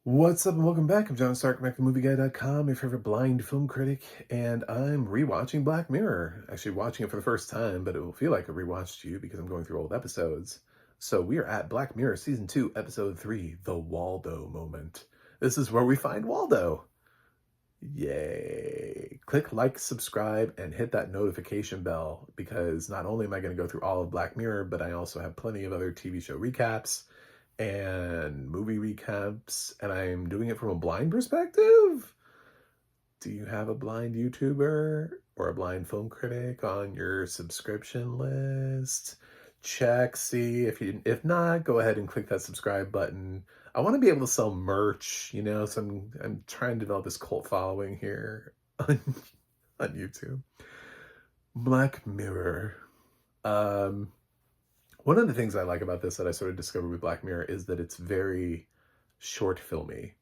What's up and welcome back. I'm John Stark, MacTheMovieGuy.com, your favorite blind film critic, and I'm rewatching Black Mirror. Actually watching it for the first time, but it will feel like a rewatch to you because I'm going through old episodes. So we are at Black Mirror Season 2, Episode 3, The Waldo Moment. This is where we find Waldo. Yay. Click like, subscribe, and hit that notification bell because not only am I going to go through all of Black Mirror, but I also have plenty of other TV show recaps and movie recaps, and I'm doing it from a blind perspective. Do you have a blind YouTuber or a blind film critic on your subscription list? Check, see if not, go ahead and click that subscribe button. I want to be able to sell merch, so I'm trying to develop this cult following here on, on YouTube. Black Mirror. One of the things I like about this that I sort of discovered with Black Mirror is that it's very short filmy.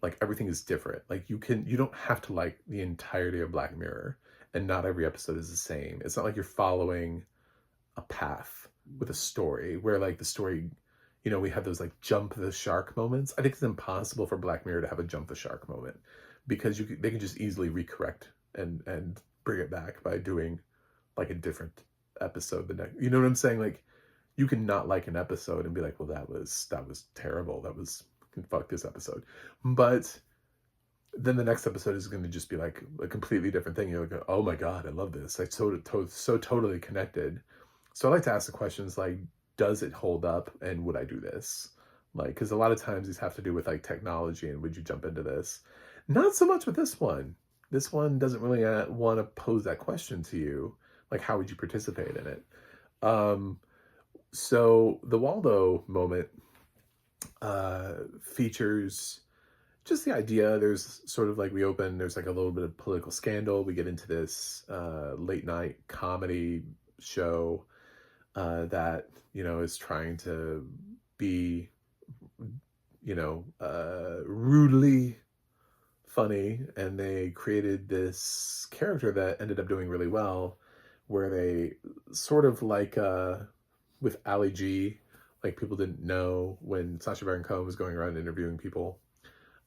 Like everything is different. Like you don't have to like the entirety of Black Mirror, and not every episode is the same. It's not like you're following a path with a story where like the story, we have those like jump the shark moments. I think it's impossible for Black Mirror to have a jump the shark moment because they can just easily recorrect and bring it back by doing like a different episode the next. You know what I'm saying? Like you can not like an episode and be like, well, that was terrible. Fuck this episode. But then the next episode is going to just be like a completely different thing. You're like, oh my God, I love this. Like so totally connected. So I like to ask the questions like, does it hold up? And would I do this? Like, because a lot of times these have to do with like technology and would you jump into this? Not so much with this one. This one doesn't really want to pose that question to you. Like, how would you participate in it? So the Waldo moment features just the idea. There's sort of like there's like a little bit of political scandal. We get into this late night comedy show that, is trying to be, rudely funny. And they created this character that ended up doing really well where they sort of like with Ali G, like people didn't know when Sacha Baron Cohen was going around interviewing people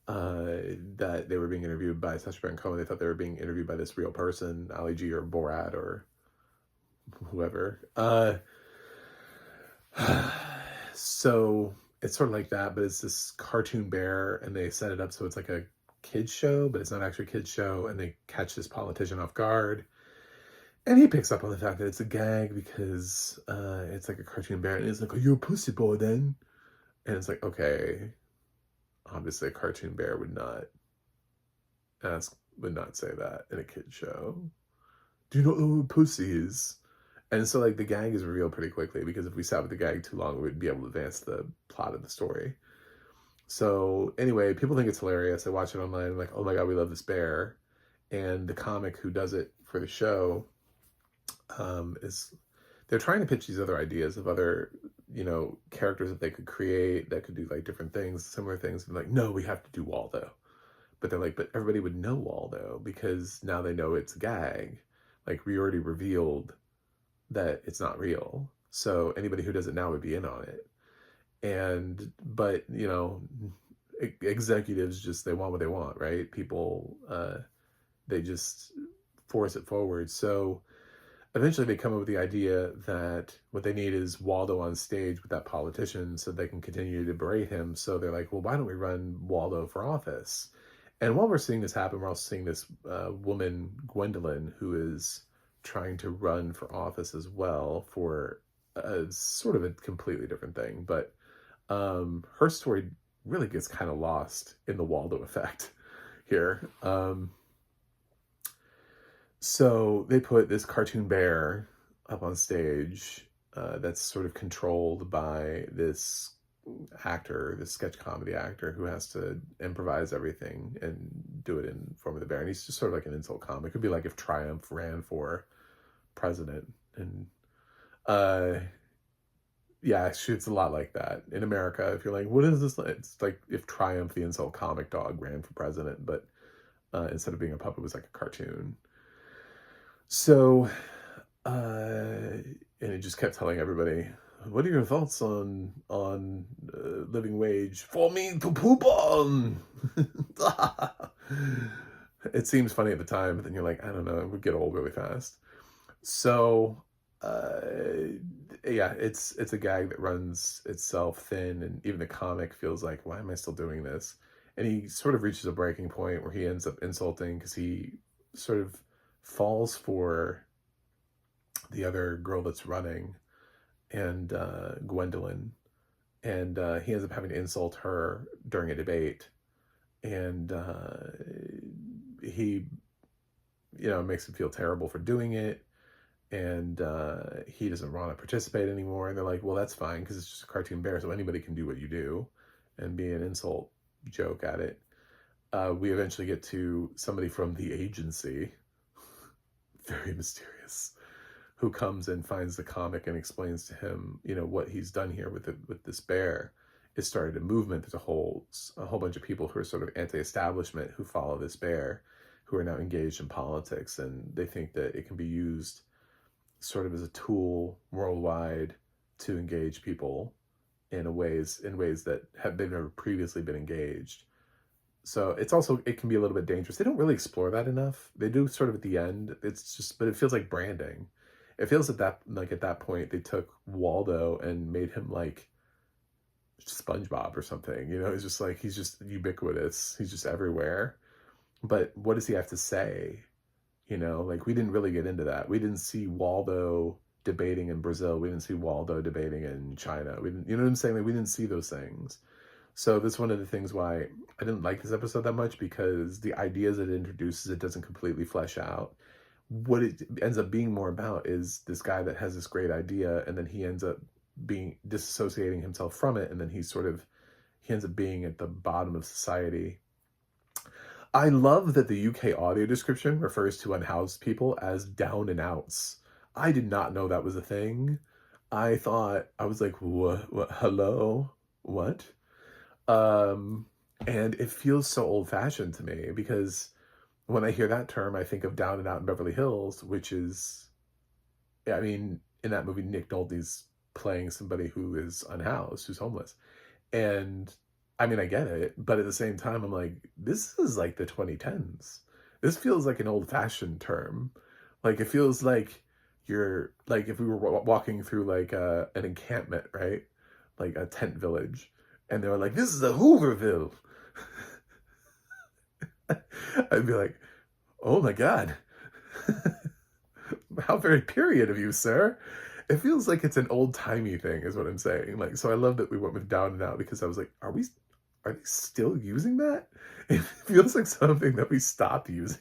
that they were being interviewed by Sacha Baron Cohen. They thought they were being interviewed by this real person, Ali G or Borat or whoever. So it's sort of like that, but it's this cartoon bear, and they set it up so it's like a kid's show, but it's not actually a kid's show, and they catch this politician off guard. And he picks up on the fact that it's a gag because it's like a cartoon bear. And he's like, oh, you're a pussy boy then? And it's like, okay, obviously a cartoon bear would not say that in a kid's show. Do you not know what pussy is? And so like the gag is revealed pretty quickly because if we sat with the gag too long, we wouldn't be able to advance the plot of the story. So anyway, people think it's hilarious. I watch it online, I'm like, oh my God, we love this bear. And the comic who does it for the show is they're trying to pitch these other ideas of other, characters that they could create that could do like different things, similar things. And like, no, we have to do Waldo. But they're like, but everybody would know Waldo because now they know it's a gag. Like we already revealed that it's not real. So anybody who does it now would be in on it. But executives just, they want what they want, right? People, they just force it forward. So eventually they come up with the idea that what they need is Waldo on stage with that politician so they can continue to berate him. So they're like, well, why don't we run Waldo for office? And while we're seeing this happen, we're also seeing this woman, Gwendolyn, who is trying to run for office as well for a sort of a completely different thing. But her story really gets kind of lost in the Waldo effect here. So they put this cartoon bear up on stage that's sort of controlled by this actor, this sketch comedy actor who has to improvise everything and do it in form of the bear. And he's just sort of like an insult comic. It could be like if Triumph ran for president. And yeah, it's a lot like that. In America, if you're like, what is this? It's like if Triumph, the insult comic dog, ran for president, but instead of being a puppet, it was like a cartoon. So, and it just kept telling everybody, what are your thoughts on living wage for me to poop on? It seems funny at the time, but then you're like, I don't know, it would get old really fast. So, uh, yeah, it's a gag that runs itself thin, and even the comic feels like, why am I still doing this? And he sort of reaches a breaking point where he ends up insulting because he sort of falls for the other girl that's running, and Gwendolyn, and he ends up having to insult her during a debate, and he, makes him feel terrible for doing it, and he doesn't want to participate anymore. And they're like, well, that's fine because it's just a cartoon bear, so anybody can do what you do, and be an insult joke at it. We eventually get to somebody from the agency, very mysterious, who comes and finds the comic and explains to him, what he's done here with this bear. It started a movement. There's a whole bunch of people who are sort of anti-establishment who follow this bear, who are now engaged in politics, and they think that it can be used sort of as a tool worldwide to engage people in ways that they've never previously been engaged. So it can be a little bit dangerous. They don't really explore that enough. They do sort of at the end. But it feels like branding. It feels at that point they took Waldo and made him like SpongeBob or something. It's just like he's just ubiquitous. He's just everywhere. But what does he have to say? Like we didn't really get into that. We didn't see Waldo debating in Brazil. We didn't see Waldo debating in China. We didn't, you know what I'm saying? Like we didn't see those things. So that's one of the things why I didn't like this episode that much, because the ideas it introduces, it doesn't completely flesh out. What it ends up being more about is this guy that has this great idea, and then he ends up disassociating himself from it, and then he ends up being at the bottom of society. I love that the UK audio description refers to unhoused people as down and outs. I did not know that was a thing. I was like, what, hello? What? And it feels so old fashioned to me, because when I hear that term, I think of Down and Out in Beverly Hills, which is, I mean, in that movie, Nick Nolte's playing somebody who is unhoused, who's homeless. And I mean, I get it, but at the same time, I'm like, this is like the 2010s. This feels like an old fashioned term. Like, it feels like you're, like, if we were walking through like an encampment, right? Like a tent village. And they were like, this is a Hooverville. I'd be like, oh my God. How very period of you, sir. It feels like it's an old-timey thing, is what I'm saying. Like, so I love that we went with Down and Out, because I was like, are they still using that? It feels like something that we stopped using.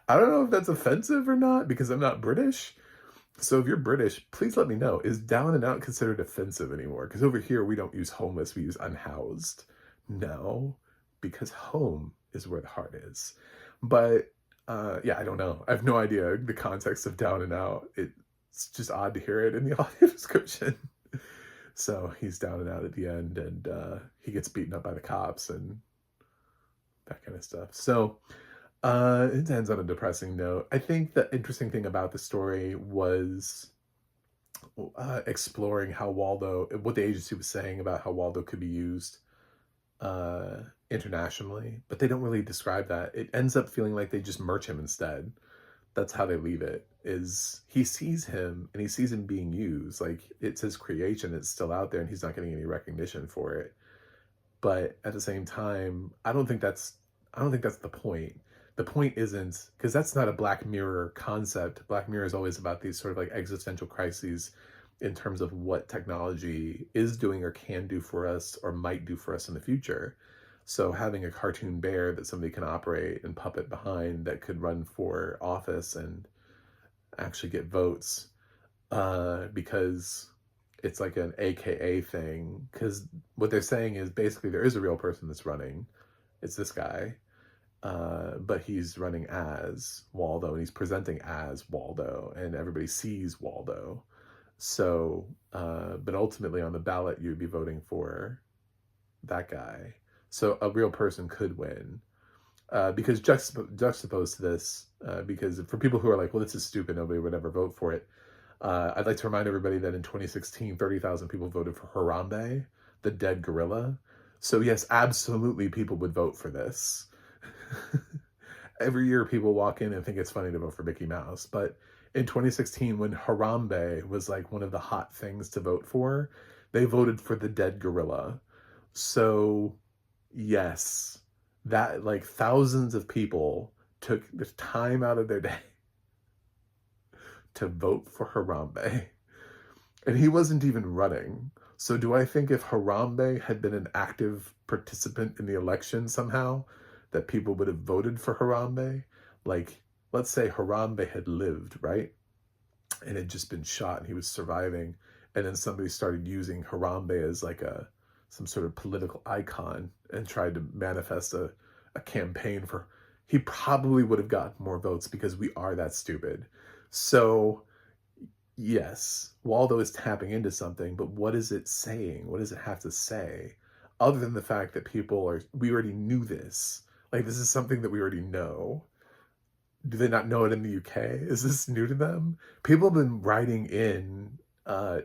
I don't know if that's offensive or not, because I'm not British. So if you're British, please let me know. Is Down and Out considered offensive anymore? Because over here, we don't use homeless, we use unhoused. No, because home is where the heart is. But yeah, I don't know. I have no idea the context of Down and Out. It's just odd to hear it in the audio description. So he's down and out at the end, and he gets beaten up by the cops and that kind of stuff. So it ends on a depressing note. I think the interesting thing about the story was exploring how what the agency was saying about how Waldo could be used internationally, but they don't really describe that. It ends up feeling like they just merch him instead. That's how they leave it, is he sees him and he sees him being used. Like, it's his creation, it's still out there, and he's not getting any recognition for it. But at the same time, I don't think that's the point. The point isn't, because that's not a Black Mirror concept. Black Mirror is always about these sort of like existential crises in terms of what technology is doing or can do for us or might do for us in the future. So having a cartoon bear that somebody can operate and puppet behind, that could run for office and actually get votes, because it's like an AKA thing. Because what they're saying is basically there is a real person that's running. It's this guy. But he's running as Waldo, and he's presenting as Waldo, and everybody sees Waldo. So, but ultimately on the ballot, you'd be voting for that guy. So a real person could win. Because juxtaposed to this, because for people who are like, well, this is stupid, nobody would ever vote for it. I'd like to remind everybody that in 2016, 30,000 people voted for Harambe, the dead gorilla. So yes, absolutely people would vote for this. Every year people walk in and think it's funny to vote for Mickey Mouse. But in 2016, when Harambe was like one of the hot things to vote for, they voted for the dead gorilla. So yes, that like thousands of people took the time out of their day to vote for Harambe. And he wasn't even running. So do I think if Harambe had been an active participant in the election somehow, that people would have voted for Harambe? Like, let's say Harambe had lived, right? And had just been shot and he was surviving. And then somebody started using Harambe as like some sort of political icon and tried to manifest a campaign for, he probably would have gotten more votes because we are that stupid. So yes, Waldo is tapping into something, but what is it saying? What does it have to say? Other than the fact that we already knew this. Like, this is something that we already know. Do they not know it in the UK? Is this new to them? People have been writing in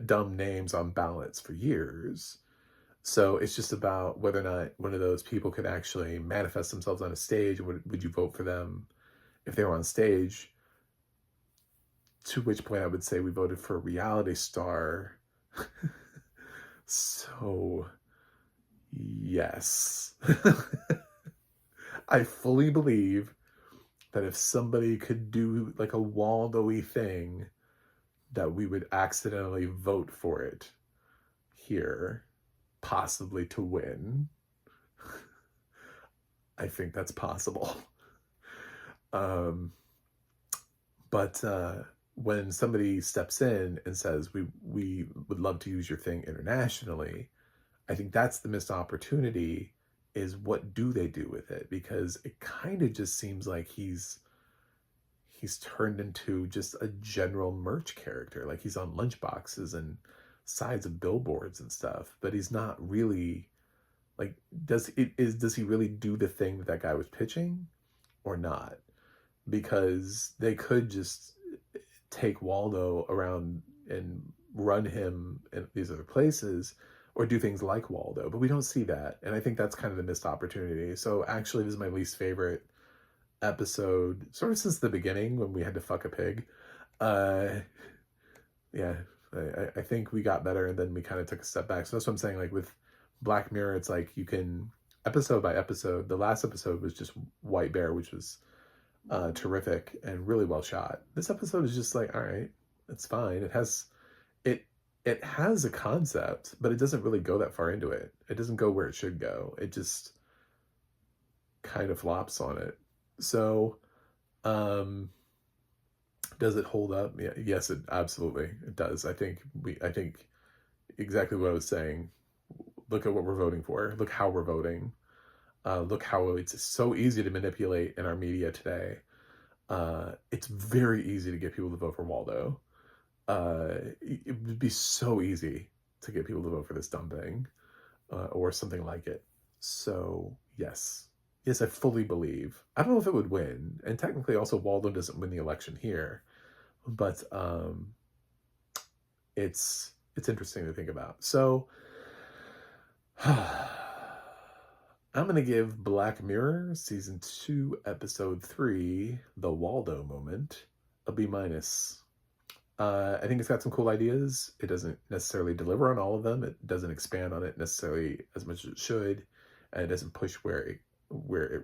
dumb names on ballots for years. So it's just about whether or not one of those people could actually manifest themselves on a stage. Would you vote for them if they were on stage? To which point I would say we voted for a reality star. So, yes. I fully believe that if somebody could do like a Waldo-y thing, that we would accidentally vote for it here, possibly to win. I think that's possible. But when somebody steps in and says, we would love to use your thing internationally, I think that's the missed opportunity, is what do they do with it? Because it kind of just seems like he's turned into just a general merch character. Like, he's on lunchboxes and sides of billboards and stuff, but he's not really, like, does he really do the thing that guy was pitching or not? Because they could just take Waldo around and run him in these other places, or do things like Waldo, but we don't see that. And I think that's kind of the missed opportunity. So actually, this is my least favorite episode, sort of since the beginning when we had to fuck a pig. Yeah, I think we got better and then we kind of took a step back. So that's what I'm saying. Like with Black Mirror, it's like you can, episode by episode, the last episode was just White Bear, which was terrific and really well shot. This episode is just like, all right, it's fine. It has a concept, but it doesn't really go that far into it. It doesn't go where it should go. It just kind of flops on it. So, does it hold up? Yeah, yes, it absolutely it does. I think exactly what I was saying. Look at what we're voting for. Look how we're voting. Look how it's so easy to manipulate in our media today. It's very easy to get people to vote for Waldo. It would be so easy to get people to vote for this dumb thing, or something like it. So yes, I fully believe. I don't know if it would win, and technically also Waldo doesn't win the election here, but it's interesting to think about. So I'm going to give Black Mirror Season 2, Episode 3, The Waldo Moment, a B-. I think it's got some cool ideas. It doesn't necessarily deliver on all of them. It doesn't expand on it necessarily as much as it should. And it doesn't push where it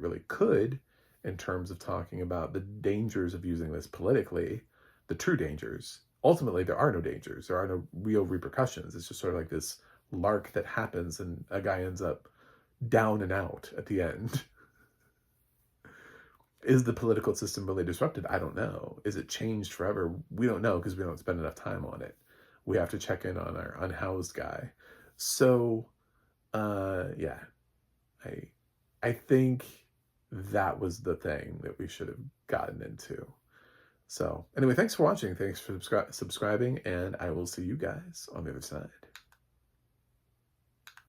really could in terms of talking about the dangers of using this politically, the true dangers. Ultimately, there are no dangers. There are no real repercussions. It's just sort of like this lark that happens and a guy ends up down and out at the end. Is the political system really disrupted? I don't know. Is it changed forever? We don't know because we don't spend enough time on it. We have to check in on our unhoused guy. So, yeah, I think that was the thing that we should have gotten into. So anyway, thanks for watching. Thanks for subscribing, and I will see you guys on the other side.